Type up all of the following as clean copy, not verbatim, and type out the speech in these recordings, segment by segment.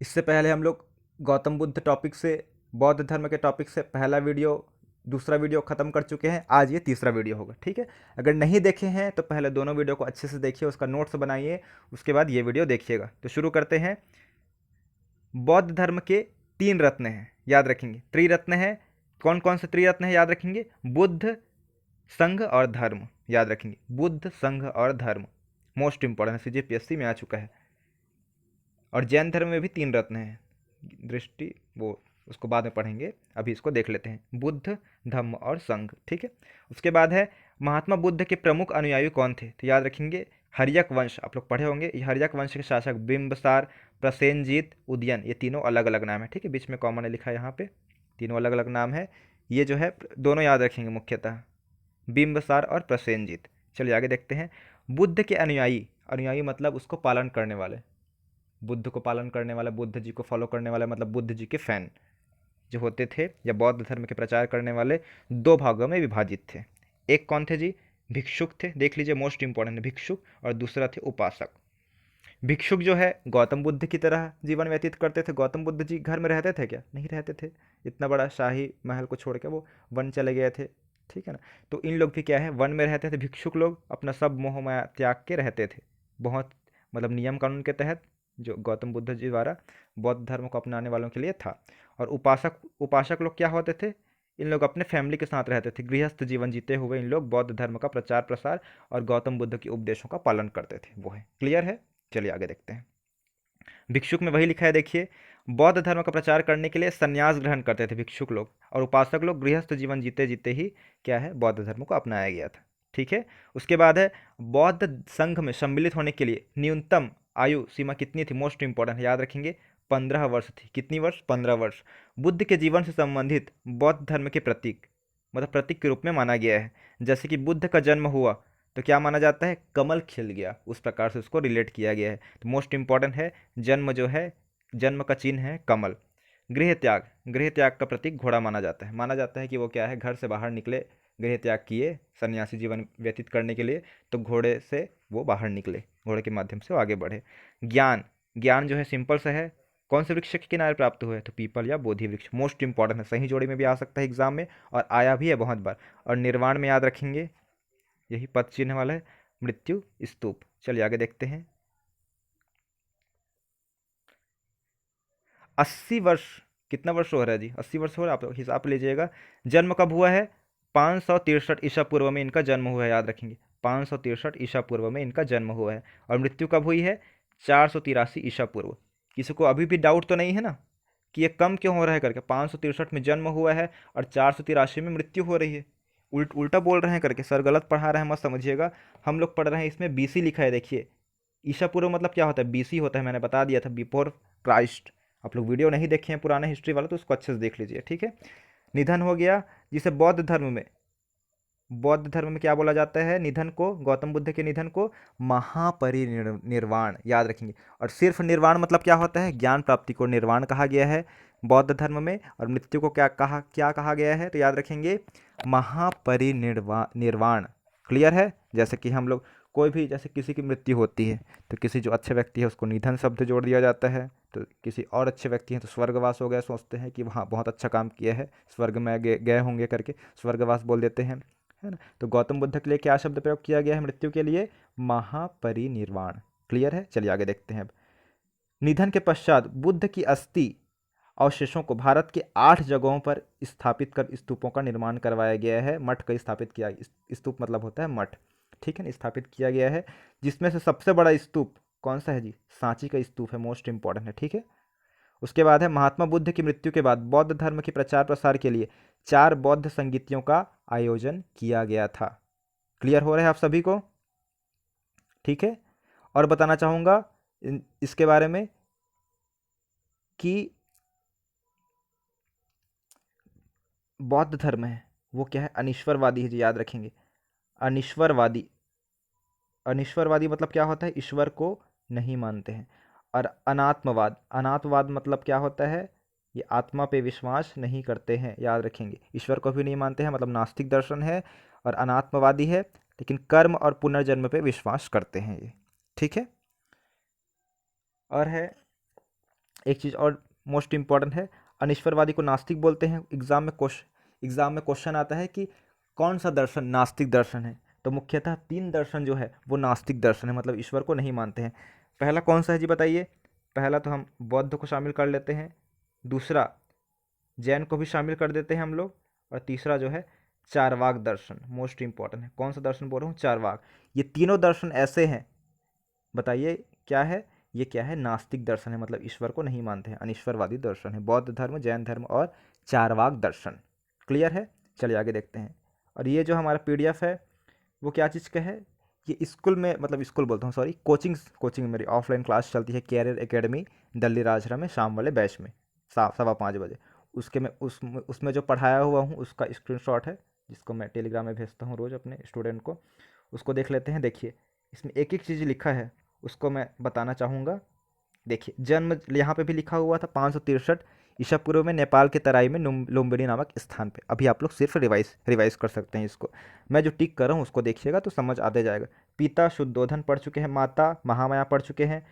इससे पहले हम लोग गौतम बुद्ध टॉपिक से, बौद्ध धर्म के टॉपिक से पहला वीडियो, दूसरा वीडियो ख़त्म कर चुके हैं। आज ये तीसरा वीडियो होगा, ठीक है। अगर नहीं देखे हैं तो पहले दोनों वीडियो को अच्छे से देखिए, उसका नोट्स बनाइए, उसके बाद ये वीडियो देखिएगा। तो शुरू करते हैं। बौद्ध धर्म के तीन रत्न हैं, याद रखेंगे। त्रिरत्न है। कौन कौन से त्रिरत्न है याद रखेंगे? बुद्ध, संघ और धर्म, याद रखेंगे। बुद्ध, संघ और धर्म मोस्ट इंपॉर्टेंट है, सीजीपीएससी में आ चुका है। और जैन धर्म में भी तीन रत्न हैं। दृष्टि वो उसको बाद में पढ़ेंगे, अभी इसको देख लेते हैं। बुद्ध, धम्म और संघ, ठीक है। उसके बाद है महात्मा बुद्ध के प्रमुख अनुयायी कौन थे? तो याद रखेंगे हर्यक वंश, आप लोग पढ़े होंगे। ये हर्यक वंश के शासक बिंबसार, प्रसेनजीत, उदयन, ये तीनों अलग अलग नाम है, ठीक है। बीच में कॉमन है लिखा है यहाँ पे, तीनों अलग अलग नाम है। ये जो है दोनों याद रखेंगे मुख्यतः, बिंबसार और प्रसेनजीत। चलिए आगे देखते हैं। बुद्ध के अनुयायी, अनुयायी मतलब उसको पालन करने वाले, बुद्ध को पालन करने वाला, बुद्ध जी को फॉलो करने वाला, मतलब बुद्ध जी के फैन जो होते थे या बौद्ध धर्म के प्रचार करने वाले, दो भागों में विभाजित थे। एक कौन थे जी? भिक्षुक थे, देख लीजिए मोस्ट इंपॉर्टेंट है भिक्षुक। और दूसरा थे उपासक। भिक्षुक जो है गौतम बुद्ध की तरह जीवन व्यतीत करते थे। गौतम बुद्ध जी घर में रहते थे क्या? नहीं रहते थे। इतना बड़ा शाही महल को छोड़ के वो वन चले गए थे, ठीक है ना। तो इन लोग भी क्या है, वन में रहते थे। भिक्षुक लोग अपना सब मोह माया त्याग के रहते थे, बहुत मतलब नियम कानून के तहत, जो गौतम बुद्ध जी द्वारा बौद्ध धर्म को अपनाने वालों के लिए था। और उपासक, उपासक लोग क्या होते थे? इन लोग अपने फैमिली के साथ रहते थे, गृहस्थ जीवन जीते हुए इन लोग बौद्ध धर्म का प्रचार प्रसार और गौतम बुद्ध के उपदेशों का पालन करते थे। वो है, क्लियर है। चलिए आगे देखते हैं। भिक्षुक में वही लिखा है, देखिए। बौद्ध धर्म का प्रचार करने के लिए संन्यास ग्रहण करते थे भिक्षुक लोग, और उपासक लोग गृहस्थ जीवन जीते जीते ही क्या है, बौद्ध धर्म को अपनाया गया था, ठीक है। उसके बाद है बौद्ध संघ में सम्मिलित होने के लिए न्यूनतम आयु सीमा कितनी थी? मोस्ट इंपॉर्टेंट है, याद रखेंगे। 15 वर्ष थी। कितनी वर्ष? 15 वर्ष। बुद्ध के जीवन से संबंधित बौद्ध धर्म के प्रतीक, मतलब प्रतीक के रूप में माना गया है। जैसे कि बुद्ध का जन्म हुआ तो क्या माना जाता है? कमल खिल गया, उस प्रकार से उसको रिलेट किया गया है। तो मोस्ट इंपॉर्टेंट है, जन्म जो है, जन्म का चिन्ह है कमल। गृह त्याग, गृह त्याग का प्रतीक घोड़ा माना जाता है। माना जाता है कि वो क्या है, घर से बाहर निकले, गृह त्याग किए सन्यासी जीवन व्यतीत करने के लिए, तो घोड़े से वो बाहर निकले, घोड़े के माध्यम से वो आगे बढ़े। ज्ञान, ज्ञान जो है सिंपल सा है। कौन से वृक्ष के किनारे प्राप्त हुए? तो पीपल या बोधि वृक्ष, मोस्ट इंपॉर्टेंट है, सही जोड़ी में भी आ सकता है एग्जाम में, और आया भी है बहुत बार। और निर्वाण में याद रखेंगे, यही पद चिन्ह वाला है, मृत्यु स्तूप। चलिए आगे देखते हैं। 80 वर्ष, कितना वर्ष हो रहा है जी? 80 वर्ष हो रहा है, आप लोग हिसाब लीजिएगा। जन्म कब हुआ है? 563 ईसा पूर्व में इनका जन्म हुआ है, याद रखेंगे। 563 ईसा पूर्व में इनका जन्म हुआ है। और मृत्यु कब हुई है? 483 ईसा पूर्व। किसी को अभी भी डाउट तो नहीं है ना कि ये कम क्यों हो रहा है करके? 563 में जन्म हुआ है और 483 में मृत्यु हो रही है। उल्टा बोल रहे हैं करके सर, गलत पढ़ा रहे हैं, मत समझिएगा। हम लोग पढ़ रहे हैं, इसमें बीसी लिखा है, देखिए। ईसा पूर्व मतलब क्या होता है? बीसी होता है, मैंने बता दिया था, बिफोर क्राइस्ट। आप लोग वीडियो नहीं देखे हैं पुराना हिस्ट्री वाला तो उसको अच्छे से देख लीजिए, ठीक है। निधन हो गया, जिसे बौद्ध धर्म में, बौद्ध धर्म में क्या बोला जाता है निधन को? गौतम बुद्ध के निधन को महापरिनिर्वाण, याद रखेंगे। और सिर्फ निर्वाण मतलब क्या होता है? ज्ञान प्राप्ति को निर्वाण कहा गया है बौद्ध धर्म में। और मृत्यु को क्या कहा गया है? तो याद रखेंगे निर्वाण। क्लियर है। जैसे कि हम लोग कोई भी, जैसे किसी की मृत्यु होती है तो किसी जो अच्छे व्यक्ति है उसको निधन शब्द जोड़ दिया जाता है। तो किसी और अच्छे व्यक्ति हैं तो स्वर्गवास हो गया, सोचते हैं कि वहाँ बहुत अच्छा काम किया है, स्वर्ग में गए होंगे करके स्वर्गवास बोल देते हैं, है ना। तो गौतम बुद्ध के लिए क्या शब्द प्रयोग किया गया है मृत्यु के लिए? महापरिनिर्वाण। क्लियर है। चलिए आगे देखते हैं अब। निधन के पश्चात बुद्ध की अस्थि अवशेषों को भारत के 8 जगहों पर स्थापित कर स्तूपों का निर्माण करवाया गया है। मठ का स्थापित किया, स्तूप मतलब होता है मठ, ठीक है ना, स्थापित किया गया है। जिसमें से सबसे बड़ा स्तूप कौन सा है जी? सांची का स्तूप है, मोस्ट इंपॉर्टेंट है, ठीक है। उसके बाद है महात्मा बुद्ध की मृत्यु के बाद बौद्ध धर्म के प्रचार प्रसार के लिए 4 बौद्ध संगीतियों का आयोजन किया गया था। क्लियर हो रहा है आप सभी को? ठीक है। और बताना चाहूंगा इसके बारे में कि बौद्ध धर्म है वो क्या है? अनिश्वरवादी है जी, याद रखेंगे। अनिश्वरवादी, अनिश्वरवादी मतलब क्या होता है? ईश्वर को नहीं मानते हैं। और अनात्मवाद, अनात्मवाद मतलब क्या होता है? ये आत्मा पे विश्वास नहीं करते हैं, याद रखेंगे। ईश्वर को भी नहीं मानते हैं, मतलब नास्तिक दर्शन है। और अनात्मवादी है, लेकिन कर्म और पुनर्जन्म पे विश्वास करते हैं ये, ठीक है। और है एक चीज़ और मोस्ट इंपॉर्टेंट है, अनिश्वरवादी को नास्तिक बोलते हैं। एग्जाम में क्वेश्चन आता है कि कौन सा दर्शन नास्तिक दर्शन है, तो मुख्यतः 3 दर्शन जो है वो नास्तिक दर्शन है, मतलब ईश्वर को नहीं मानते हैं। पहला कौन सा है जी बताइए? पहला तो हम बौद्ध को शामिल कर लेते हैं, दूसरा जैन को भी शामिल कर देते हैं हम लोग, और तीसरा जो है चारवाक दर्शन, मोस्ट इंपॉर्टेंट है। कौन सा दर्शन बोल रहा हूँ? चारवाक। ये तीनों दर्शन ऐसे हैं, बताइए क्या है? ये क्या है? नास्तिक दर्शन है, मतलब ईश्वर को नहीं मानते हैं, अनिश्वरवादी दर्शन है। बौद्ध धर्म, जैन धर्म और चारवाक दर्शन। क्लियर है? चलिए आगे देखते हैं। और ये जो हमारा पीडीएफ है वो क्या चीज़ का है? ये स्कूल में, मतलब स्कूल बोलता हूँ सॉरी, कोचिंग मेरी ऑफलाइन क्लास चलती है कैरियर एकेडमी दिल्ली राजरा में, शाम वाले बैच में 5:15 बजे। उसके में उसमें जो पढ़ाया हुआ हूँ उसका स्क्रीनशॉट है, जिसको मैं टेलीग्राम में भेजता हूँ रोज़ अपने स्टूडेंट को। उसको देख लेते हैं। देखिए इसमें एक एक चीज़ लिखा है, उसको मैं बताना चाहूँगा। देखिए जन्म यहाँ पे भी लिखा हुआ था 563 ईसा पूर्व में नेपाल के तराई में लुम्बिनी नामक स्थान पे। अभी आप लोग सिर्फ रिवाइज कर सकते हैं इसको। मैं जो टिक कर रहा हूँ उसको देखिएगा तो समझ आते जाएगा। पिता शुद्धोधन पढ़ चुके हैं, माता महामाया पढ़ चुके हैं।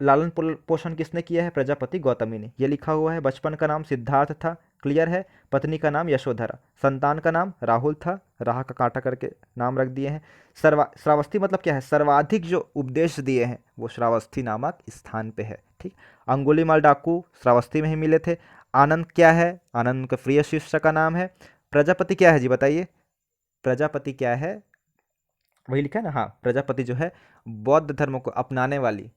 लालन पोषण किसने किया है? प्रजापति गौतमी ने। ये लिखा हुआ है। बचपन का नाम सिद्धार्थ था। क्लियर है? पत्नी का नाम यशोधरा। संतान का नाम राहुल था, राह का कांटा करके नाम रख दिए हैं। श्रावस्ती मतलब क्या है? सर्वाधिक जो उपदेश दिए हैं वो श्रावस्ती नामक स्थान पे है। ठीक। अंगुलीमाल डाकू श्रावस्ती में ही मिले थे। आनंद क्या है? आनंद उनके प्रिय शिष्य का नाम है। प्रजापति क्या है जी बताइए? प्रजापति क्या है? वही लिखा है ना, हाँ। प्रजापति जो है बौद्ध धर्म को अपनाने वाली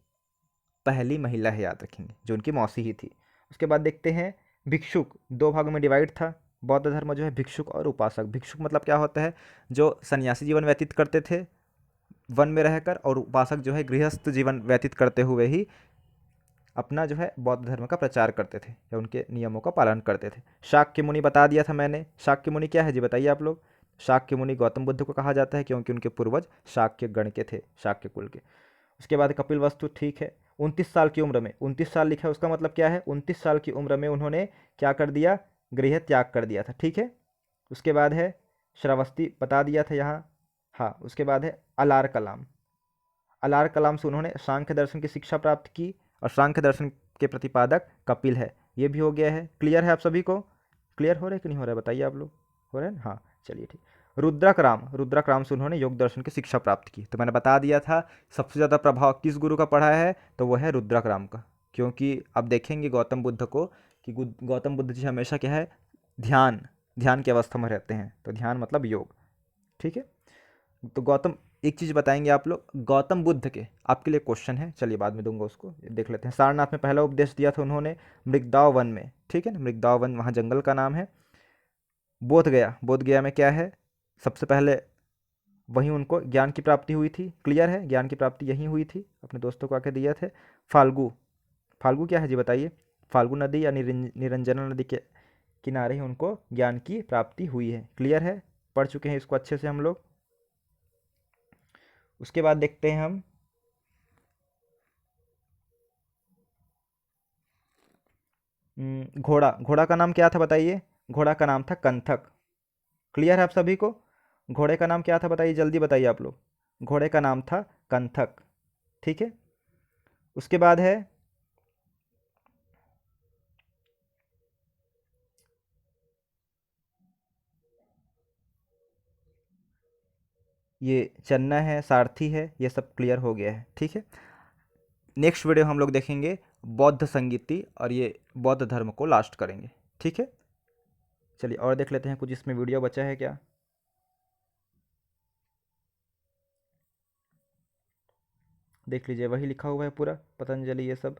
पहली महिला है, याद रखेंगे, जो उनकी मौसी ही थी। उसके बाद देखते हैं भिक्षुक, 2 भागों में डिवाइड था बौद्ध धर्म जो है, भिक्षुक और उपासक। भिक्षुक मतलब क्या होता है? जो सन्यासी जीवन व्यतीत करते थे वन में रहकर, और उपासक जो है गृहस्थ जीवन व्यतीत करते हुए ही अपना जो है बौद्ध धर्म का प्रचार करते थे या उनके नियमों का पालन करते थे। शाक्य मुनि बता दिया था मैंने। शाक्य मुनि क्या है जी बताइए आप लोग? शाक्य मुनि गौतम बुद्ध को कहा जाता है क्योंकि उनके पूर्वज शाक्य गण के थे, शाक्य कुल के। उसके बाद कपिल वस्तु, ठीक है। 29 साल की उम्र में, 29 साल लिखा है, उसका मतलब क्या है? 29 साल की उम्र में उन्होंने क्या कर दिया? गृह त्याग कर दिया था। ठीक है। उसके बाद है श्रावस्ती, बता दिया था यहाँ। हाँ, उसके बाद है अलार कलाम। अलार कलाम से उन्होंने सांख्य दर्शन की शिक्षा प्राप्त की, और सांख्य दर्शन के प्रतिपादक कपिल है। ये भी हो गया है। क्लियर है आप सभी को? क्लियर हो रहा है कि नहीं हो रहा है बताइए आप लोग? हो रहा है ना? हाँ, चलिए ठीक। रुद्रक राम से उन्होंने योग दर्शन की शिक्षा प्राप्त की। तो मैंने बता दिया था सबसे ज़्यादा प्रभाव किस गुरु का पड़ा है, तो वो है रुद्रक राम का। क्योंकि अब देखेंगे गौतम बुद्ध को कि गौतम बुद्ध जी हमेशा क्या है? ध्यान ध्यान की अवस्था में रहते हैं। तो ध्यान मतलब योग। ठीक है। तो गौतम, एक चीज़ बताएंगे आप लोग, गौतम बुद्ध के आपके लिए क्वेश्चन है, चलिए बाद में दूंगा उसको, देख लेते हैं। सारनाथ में पहला उपदेश दिया था उन्होंने मृगदाव वन में। ठीक है ना, मृगदाव वन वहाँ जंगल का नाम है। बोध गया में क्या है? सबसे पहले वहीं उनको ज्ञान की प्राप्ति हुई थी। क्लियर है? ज्ञान की प्राप्ति यहीं हुई थी, अपने दोस्तों को आके दिए थे। फाल्गु, फाल्गु क्या है जी बताइए? फाल्गु नदी या निरंजना नदी के किनारे ही उनको ज्ञान की प्राप्ति हुई है। क्लियर है? पढ़ चुके हैं इसको अच्छे से हम लोग। उसके बाद देखते हैं हम घोड़ा का नाम क्या था बताइए? घोड़ा का नाम था कंथक। क्लियर है आप सभी को? घोड़े का नाम क्या था बताइए, जल्दी बताइए आप लोग। घोड़े का नाम था कंथक। ठीक है। उसके बाद है ये चन्ना है, सारथी है, ये सब क्लियर हो गया है। ठीक है। नेक्स्ट वीडियो हम लोग देखेंगे बौद्ध संगीति, और ये बौद्ध धर्म को लास्ट करेंगे। ठीक है। चलिए और देख लेते हैं कुछ इसमें वीडियो बचा है क्या। देख लीजिए, वही लिखा हुआ है पूरा, पतंजलि ये सब।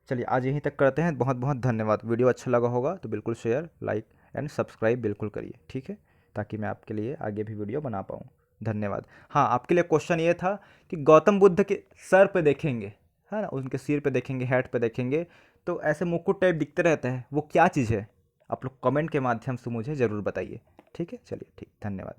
चलिए आज यहीं तक करते हैं। बहुत बहुत धन्यवाद। वीडियो अच्छा लगा होगा तो बिल्कुल शेयर, लाइक एंड सब्सक्राइब बिल्कुल करिए। ठीक है, ताकि मैं आपके लिए आगे भी वीडियो बना पाऊँ। धन्यवाद। हाँ, आपके लिए क्वेश्चन ये था कि गौतम बुद्ध के सर पे देखेंगे, है ना, उनके सिर पे देखेंगे, हेड पे देखेंगे, तो ऐसे मुकुट टाइप दिखते रहते हैं, वो क्या चीज़ है? आप लोग कमेंट के माध्यम से मुझे ज़रूर बताइए। ठीक है, चलिए ठीक, धन्यवाद।